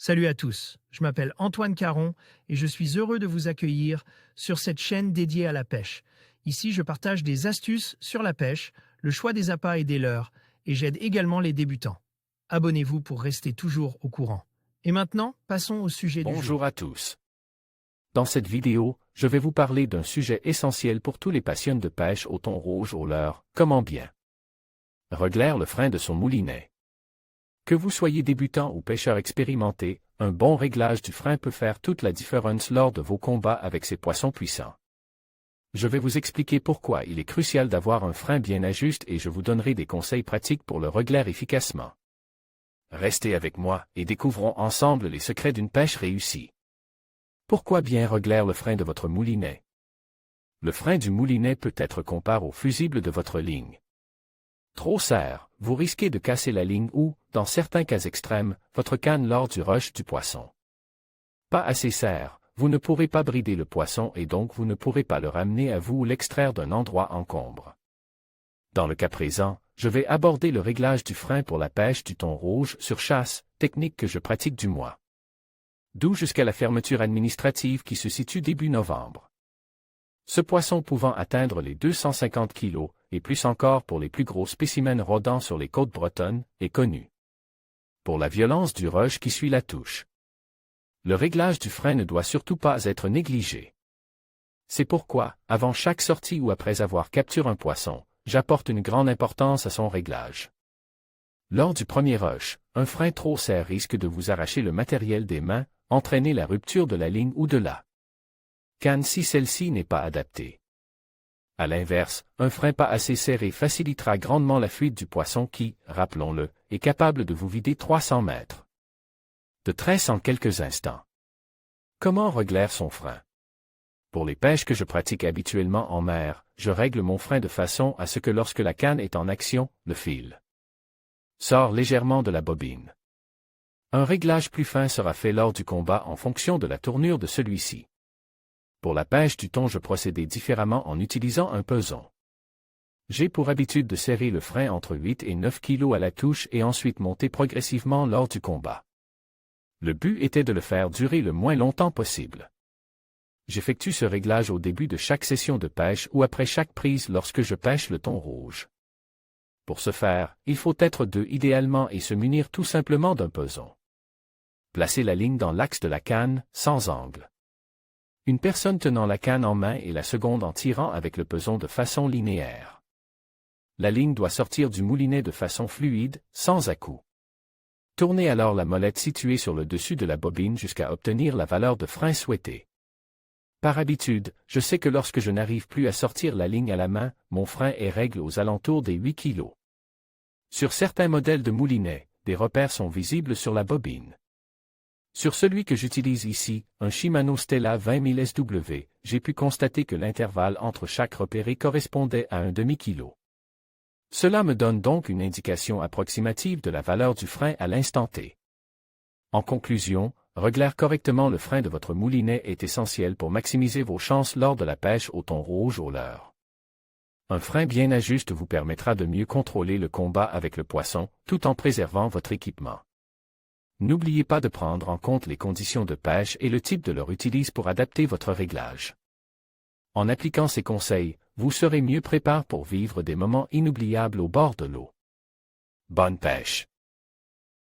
Salut à tous, je m'appelle Antoine Caron et je suis heureux de vous accueillir sur cette chaîne dédiée à la pêche. Ici, je partage des astuces sur la pêche, le choix des appâts et des leurres, et j'aide également les débutants. Abonnez-vous pour rester toujours au courant. Et maintenant, passons au sujet du jour. Bonjour à tous. Dans cette vidéo, je vais vous parler d'un sujet essentiel pour tous les passionnés de pêche au thon rouge au leurre, comment bien régler le frein de son moulinet. Que vous soyez débutant ou pêcheur expérimenté, un bon réglage du frein peut faire toute la différence lors de vos combats avec ces poissons puissants. Je vais vous expliquer pourquoi il est crucial d'avoir un frein bien ajusté et je vous donnerai des conseils pratiques pour le régler efficacement. Restez avec moi et découvrons ensemble les secrets d'une pêche réussie. Pourquoi bien régler le frein de votre moulinet? Le frein du moulinet peut être comparé au fusible de votre ligne. Trop serre, vous risquez de casser la ligne ou, dans certains cas extrêmes, votre canne lors du rush du poisson. Pas assez serre, vous ne pourrez pas brider le poisson et donc vous ne pourrez pas le ramener à vous ou l'extraire d'un endroit encombre. Dans le cas présent, je vais aborder le réglage du frein pour la pêche du thon rouge sur chasse, technique que je pratique du mois d'août jusqu'à la fermeture administrative qui se situe début novembre. Ce poisson pouvant atteindre les 250 kg, et plus encore pour les plus gros spécimens rôdant sur les côtes bretonnes, est connu pour la violence du rush qui suit la touche. Le réglage du frein ne doit surtout pas être négligé. C'est pourquoi, avant chaque sortie ou après avoir capturé un poisson, j'apporte une grande importance à son réglage. Lors du premier rush, un frein trop serré risque de vous arracher le matériel des mains, entraîner la rupture de la ligne ou de la canne si celle-ci n'est pas adaptée. À l'inverse, un frein pas assez serré facilitera grandement la fuite du poisson qui, rappelons-le, est capable de vous vider 300 mètres de tresse en quelques instants. Comment régler son frein? Pour les pêches que je pratique habituellement en mer, je règle mon frein de façon à ce que lorsque la canne est en action, le fil sort légèrement de la bobine. Un réglage plus fin sera fait lors du combat en fonction de la tournure de celui-ci. Pour la pêche du thon, je procédais différemment en utilisant un peson. J'ai pour habitude de serrer le frein entre 8 et 9 kg à la touche et ensuite monter progressivement lors du combat. Le but était de le faire durer le moins longtemps possible. J'effectue ce réglage au début de chaque session de pêche ou après chaque prise lorsque je pêche le thon rouge. Pour ce faire, il faut être deux idéalement et se munir tout simplement d'un peson. Placez la ligne dans l'axe de la canne, sans angle. Une personne tenant la canne en main et la seconde en tirant avec le peson de façon linéaire. La ligne doit sortir du moulinet de façon fluide, sans à-coups. Tournez alors la molette située sur le dessus de la bobine jusqu'à obtenir la valeur de frein souhaitée. Par habitude, je sais que lorsque je n'arrive plus à sortir la ligne à la main, mon frein est réglé aux alentours des 8 kg. Sur certains modèles de moulinet, des repères sont visibles sur la bobine. Sur celui que j'utilise ici, un Shimano Stella 20 000 SW, j'ai pu constater que l'intervalle entre chaque repéré correspondait à un demi-kilo. Cela me donne donc une indication approximative de la valeur du frein à l'instant T. En conclusion, régler correctement le frein de votre moulinet est essentiel pour maximiser vos chances lors de la pêche au thon rouge au leurre. Un frein bien ajusté vous permettra de mieux contrôler le combat avec le poisson, tout en préservant votre équipement. N'oubliez pas de prendre en compte les conditions de pêche et le type de leurre utilisé pour adapter votre réglage. En appliquant ces conseils, vous serez mieux préparé pour vivre des moments inoubliables au bord de l'eau. Bonne pêche!